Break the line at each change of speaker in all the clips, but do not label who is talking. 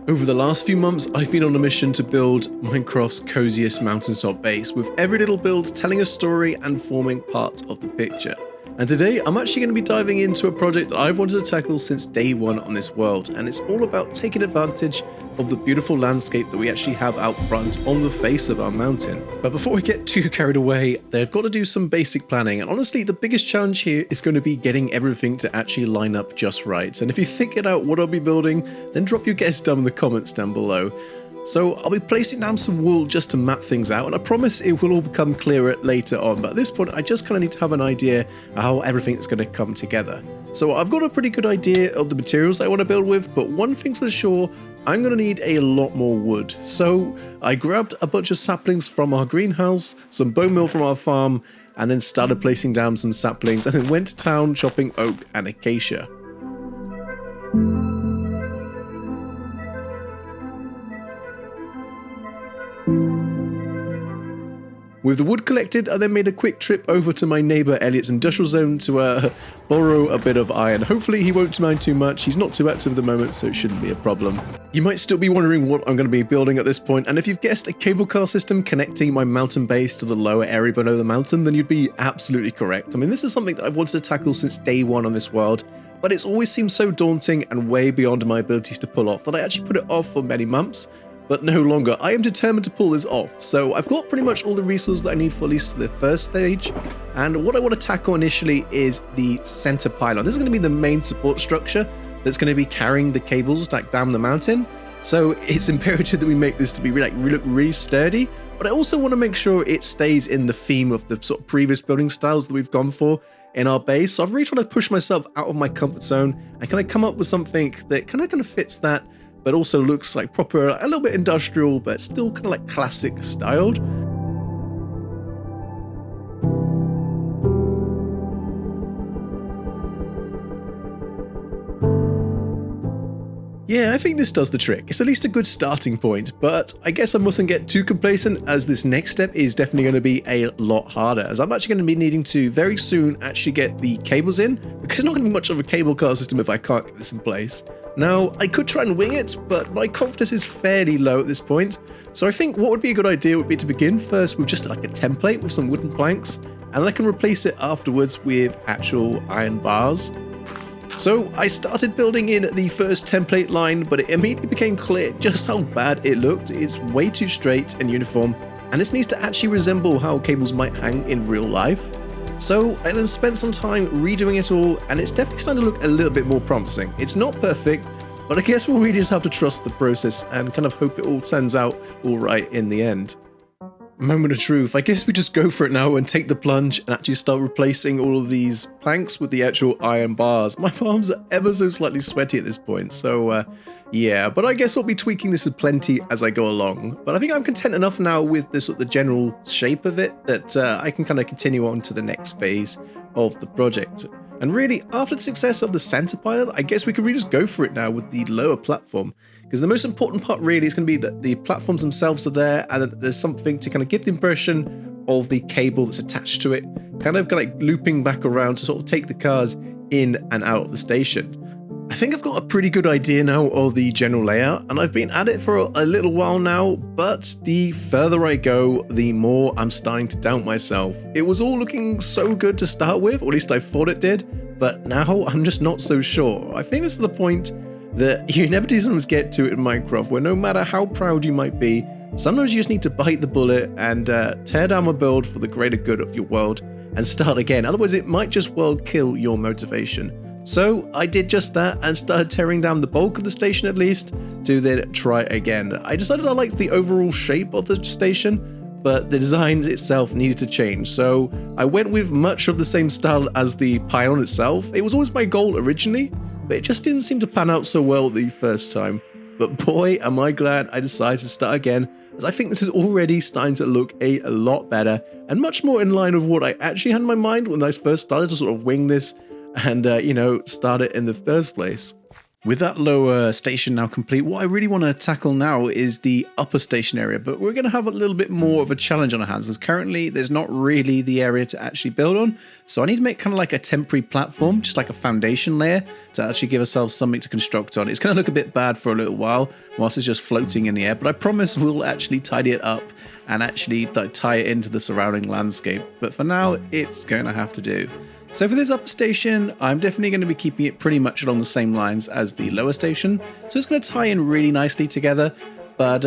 Over the last few months, I've been on a mission to build Minecraft's coziest mountaintop base, with every little build telling a story and forming part of the picture. And today, I'm actually going to be diving into a project that I've wanted to tackle since day one on this world, and it's all about taking advantage of the beautiful landscape that we actually have out front on the face of our mountain. But before we get too carried away, they've got to do some basic planning, and honestly, the biggest challenge here is going to be getting everything to actually line up just right. And if you figured out what I'll be building, then drop your guess down in the comments down below. So I'll be placing down some wool just to map things out, and I promise it will all become clearer later on, but at this point I just kind of need to have an idea of how everything's going to come together. So I've got a pretty good idea of the materials that I want to build with, but one thing's for sure, I'm going to need a lot more wood. So I grabbed a bunch of saplings from our greenhouse, some bone meal from our farm, and then started placing down some saplings, and then went to town chopping oak and acacia. With the wood collected, I then made a quick trip over to my neighbour Elliot's industrial zone to borrow a bit of iron. Hopefully he won't mind too much, he's not too active at the moment, so it shouldn't be a problem. You might still be wondering what I'm going to be building at this point, and if you've guessed a cable car system connecting my mountain base to the lower area below the mountain, then you'd be absolutely correct. I mean, this is something that I've wanted to tackle since day one on this world, but it's always seemed so daunting and way beyond my abilities to pull off that I actually put it off for many months. But no longer. I am determined to pull this off. So I've got pretty much all the resources that I need for at least the first stage. And what I want to tackle initially is the center pylon. This is going to be the main support structure that's going to be carrying the cables like down the mountain. So it's imperative that we make this to be look really sturdy. But I also want to make sure it stays in the theme of the sort of previous building styles that we've gone for in our base. So I've really tried to push myself out of my comfort zone and kind of come up with something that kind of fits that, but also looks like proper, a little bit industrial, but still kind of like classic styled. Yeah, I think this does the trick. It's at least a good starting point, but I guess I mustn't get too complacent, as this next step is definitely going to be a lot harder, as I'm actually going to be needing to very soon actually get the cables in, because it's not going to be much of a cable car system if I can't get this in place. Now, I could try and wing it, but my confidence is fairly low at this point, so I think what would be a good idea would be to begin first with just like a template with some wooden planks, and I can replace it afterwards with actual iron bars. So I started building in the first template line, but it immediately became clear just how bad it looked. It's way too straight and uniform, and this needs to actually resemble how cables might hang in real life. So I then spent some time redoing it all, and it's definitely starting to look a little bit more promising. It's not perfect, but I guess we'll really just have to trust the process and kind of hope it all turns out all right in the end. Moment of truth, I guess we just go for it now and take the plunge and actually start replacing all of these planks with the actual iron bars. My palms are ever so slightly sweaty at this point, so yeah, but I guess I'll be tweaking this plenty as I go along. But I think I'm content enough now with the sort of the general shape of it that I can kind of continue on to the next phase of the project. And really, after the success of the center pylon, I guess we can really just go for it now with the lower platform. Because the most important part really is going to be that the platforms themselves are there, and that there's something to kind of give the impression of the cable that's attached to it, kind of like looping back around to sort of take the cars in and out of the station. I think I've got a pretty good idea now of the general layout, and I've been at it for a little while now, but the further I go, the more I'm starting to doubt myself. It was all looking so good to start with, or at least I thought it did, but now I'm just not so sure. I think this is the point that you inevitably sometimes get to in Minecraft, where no matter how proud you might be, sometimes you just need to bite the bullet and tear down a build for the greater good of your world and start again. Otherwise, it might just well kill your motivation. So I did just that and started tearing down the bulk of the station at least to then try again. I decided I liked the overall shape of the station, but the design itself needed to change. So I went with much of the same style as the pylon itself. It was always my goal originally, but it just didn't seem to pan out so well the first time. But boy, am I glad I decided to start again, as I think this is already starting to look a lot better and much more in line with what I actually had in my mind when I first started to sort of wing this and, start it in the first place. With that lower station now complete, what I really want to tackle now is the upper station area, but we're going to have a little bit more of a challenge on our hands, because currently there's not really the area to actually build on. So I need to make kind of like a temporary platform, just like a foundation layer, to actually give ourselves something to construct on. It's going to look a bit bad for a little while whilst it's just floating in the air, but I promise we'll actually tidy it up and actually tie it into the surrounding landscape. But for now, it's going to have to do. So for this upper station, I'm definitely going to be keeping it pretty much along the same lines as the lower station. So it's going to tie in really nicely together. But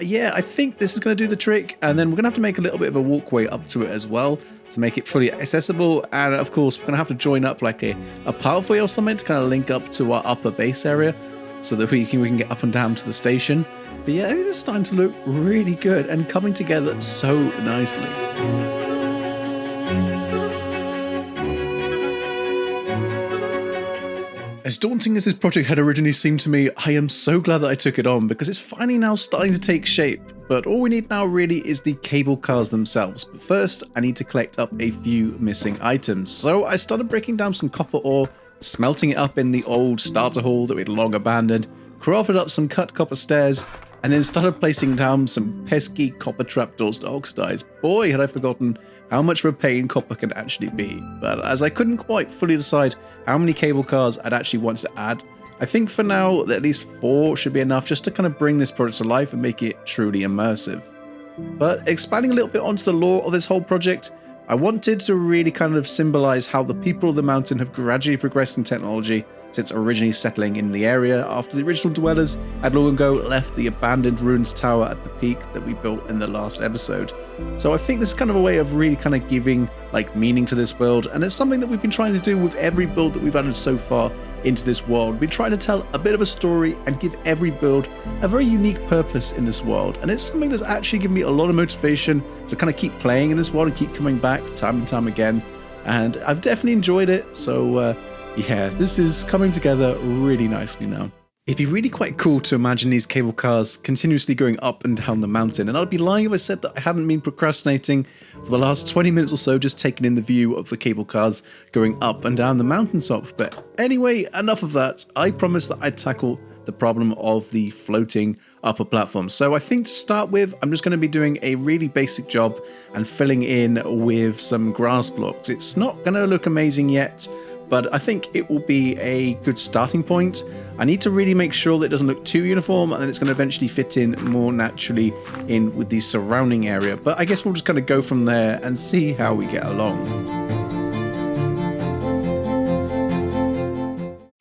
yeah, I think this is going to do the trick. And then we're going to have to make a little bit of a walkway up to it as well to make it fully accessible. And of course, we're going to have to join up like a pathway or something to kind of link up to our upper base area so that we can get up and down to the station. But yeah, everything's starting to look really good and coming together so nicely. As daunting as this project had originally seemed to me, I am so glad that I took it on because it's finally now starting to take shape. But all we need now really is the cable cars themselves. But first, I need to collect up a few missing items. So I started breaking down some copper ore, smelting it up in the old starter hall that we'd long abandoned, crafted up some cut copper stairs, and then started placing down some pesky copper trapdoors to oxidize. Boy, had I forgotten how much of a pain copper can actually be. But as I couldn't quite fully decide how many cable cars I'd actually want to add, I think for now that at least 4 should be enough just to kind of bring this project to life and make it truly immersive. But expanding a little bit onto the lore of this whole project, I wanted to really kind of symbolize how the people of the mountain have gradually progressed in technology since originally settling in the area after the original dwellers had long ago left the abandoned ruins tower at the peak that we built in the last episode. So I think this is kind of a way of really kind of giving like meaning to this world, and it's something that we've been trying to do with every build that we've added so far into this world. We've been trying to tell a bit of a story and give every build a very unique purpose in this world, and it's something that's actually given me a lot of motivation to kind of keep playing in this world and keep coming back time and time again, and I've definitely enjoyed it. So yeah, this is coming together really nicely now. It'd be really quite cool to imagine these cable cars continuously going up and down the mountain, and I'd be lying if I said that I hadn't been procrastinating for the last 20 minutes or so just taking in the view of the cable cars going up and down the mountaintop. But anyway, enough of that. I promised that I'd tackle the problem of the floating upper platform. So I think to start with, I'm just going to be doing a really basic job and filling in with some grass blocks. It's not going to look amazing yet, but I think it will be a good starting point. I need to really make sure that it doesn't look too uniform and then it's going to eventually fit in more naturally in with the surrounding area. But I guess we'll just kind of go from there and see how we get along.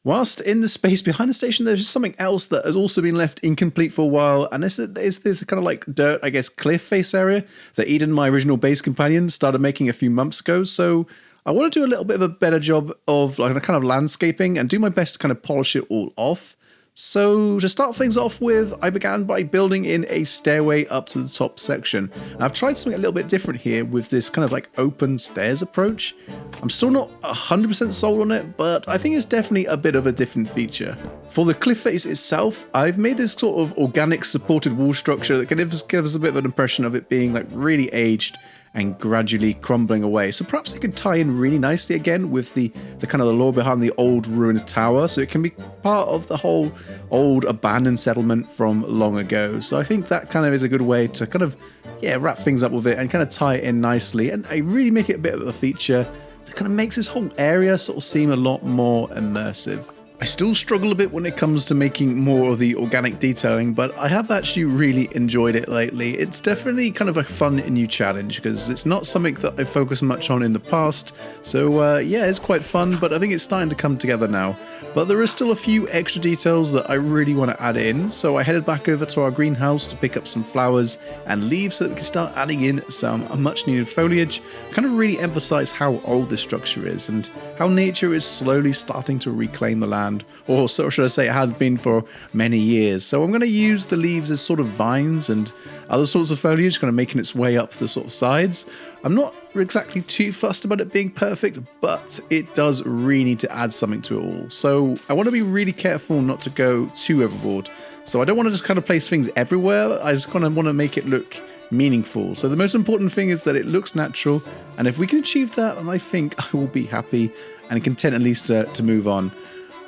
Whilst in the space behind the station, there's something else that has also been left incomplete for a while, and this is this kind of like dirt, I guess, cliff face area that Eden, my original base companion, started making a few months ago. So I want to do a little bit of a better job of like a kind of landscaping and do my best to kind of polish it all off. So to start things off with, I began by building in a stairway up to the top section. And I've tried something a little bit different here with this kind of like open stairs approach. I'm still not 100% sold on it, but I think it's definitely a bit of a different feature. For the cliff face itself, I've made this sort of organic supported wall structure that can give us a bit of an impression of it being like really aged and gradually crumbling away. So perhaps it could tie in really nicely again with the kind of the lore behind the old ruined tower, so it can be part of the whole old abandoned settlement from long ago. So I think that kind of is a good way to kind of, yeah, wrap things up with it and kind of tie it in nicely, and I really make it a bit of a feature that kind of makes this whole area sort of seem a lot more immersive. I still struggle a bit when it comes to making more of the organic detailing, but I have actually really enjoyed it lately. It's definitely kind of a fun new challenge because it's not something that I've focused much on in the past. So yeah, it's quite fun, but I think it's starting to come together now. But there are still a few extra details that I really want to add in, so I headed back over to our greenhouse to pick up some flowers and leaves so that we can start adding in some much needed foliage, kind of really emphasize how old this structure is and how nature is slowly starting to reclaim the land, or so should I say it has been for many years. So I'm going to use the leaves as sort of vines and other sorts of foliage kind of making its way up the sort of sides. I'm not exactly too fussed about it being perfect, but it does really need to add something to it all. So I want to be really careful not to go too overboard. So I don't want to just kind of place things everywhere. I just kind of want to make it look meaningful. So the most important thing is that it looks natural, and if we can achieve that, then I think I will be happy and content at least to move on.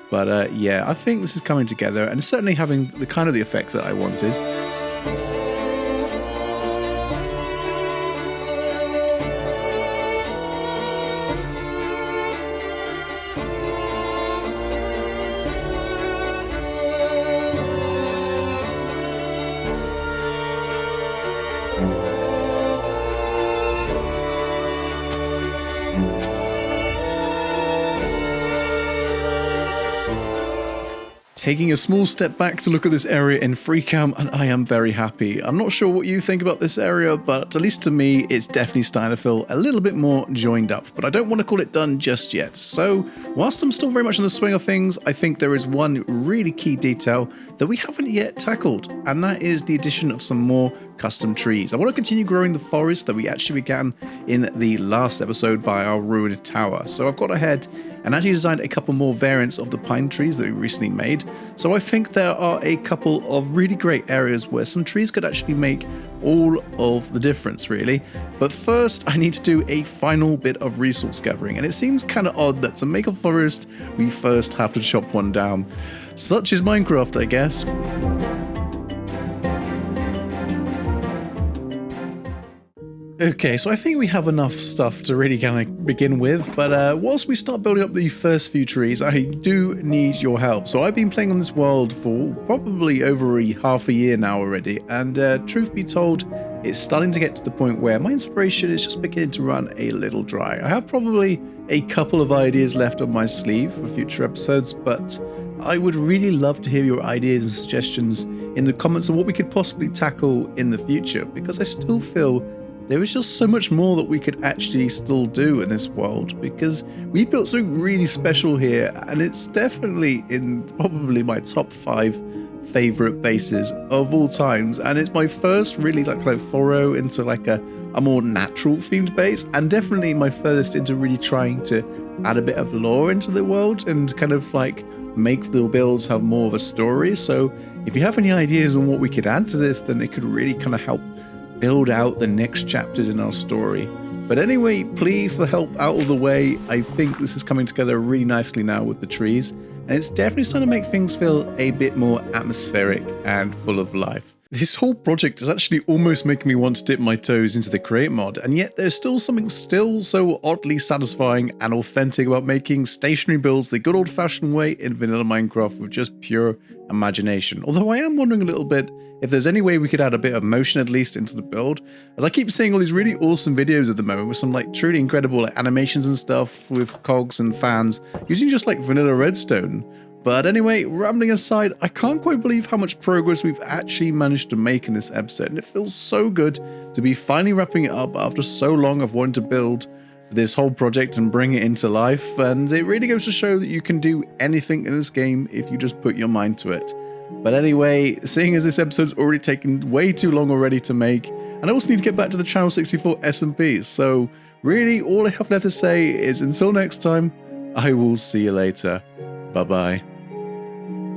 But yeah, I think this is coming together and certainly having the kind of the effect that I wanted. Taking a small step back to look at this area in free cam, and I am very happy. I'm not sure what you think about this area, but at least to me, it's definitely starting to feel a little bit more joined up, but I don't want to call it done just yet. So whilst I'm still very much in the swing of things, I think there is one really key detail that we haven't yet tackled, and that is the addition of some more custom trees. I want to continue growing the forest that we actually began in the last episode by our ruined tower. So I've got ahead and actually designed a couple more variants of the pine trees that we recently made. So I think there are a couple of really great areas where some trees could actually make all of the difference, really. But first, I need to do a final bit of resource gathering, and it seems kind of odd that to make a forest, we first have to chop one down. Such is Minecraft, I guess. Okay, so I think we have enough stuff to really kind of begin with, but whilst we start building up the first few trees, I do need your help. So I've been playing on this world for probably over half a year now already, and truth be told, it's starting to get to the point where my inspiration is just beginning to run a little dry. I have probably a couple of ideas left on my sleeve for future episodes, but I would really love to hear your ideas and suggestions in the comments of what we could possibly tackle in the future, because I still feel there is just so much more that we could actually still do in this world, because we built something really special here, and it's definitely in probably my top 5 favorite bases of all times, and it's my first really like foray into like a more natural themed base, and definitely my first into really trying to add a bit of lore into the world and kind of like make the builds have more of a story. So if you have any ideas on what we could add to this, then it could really kind of help build out the next chapters in our story. But anyway, plea for help out of the way. I think this is coming together really nicely now with the trees, and it's definitely starting to make things feel a bit more atmospheric and full of life. This whole project is actually almost making me want to dip my toes into the create mod, and yet there's still something so oddly satisfying and authentic about making stationary builds the good old-fashioned way in vanilla Minecraft with just pure imagination. Although I am wondering a little bit if there's any way we could add a bit of motion at least into the build, as I keep seeing all these really awesome videos at the moment with some like truly incredible like animations and stuff with cogs and fans using just like vanilla redstone. But anyway, rambling aside, I can't quite believe how much progress we've actually managed to make in this episode, and it feels so good to be finally wrapping it up after so long of wanting to build this whole project and bring it into life. And it really goes to show that you can do anything in this game if you just put your mind to it. But anyway, seeing as this episode's already taken way too long already to make, and I also need to get back to the Channel 64 S&Ps, so really all I have left to say is until next time, I will see you later. Bye bye.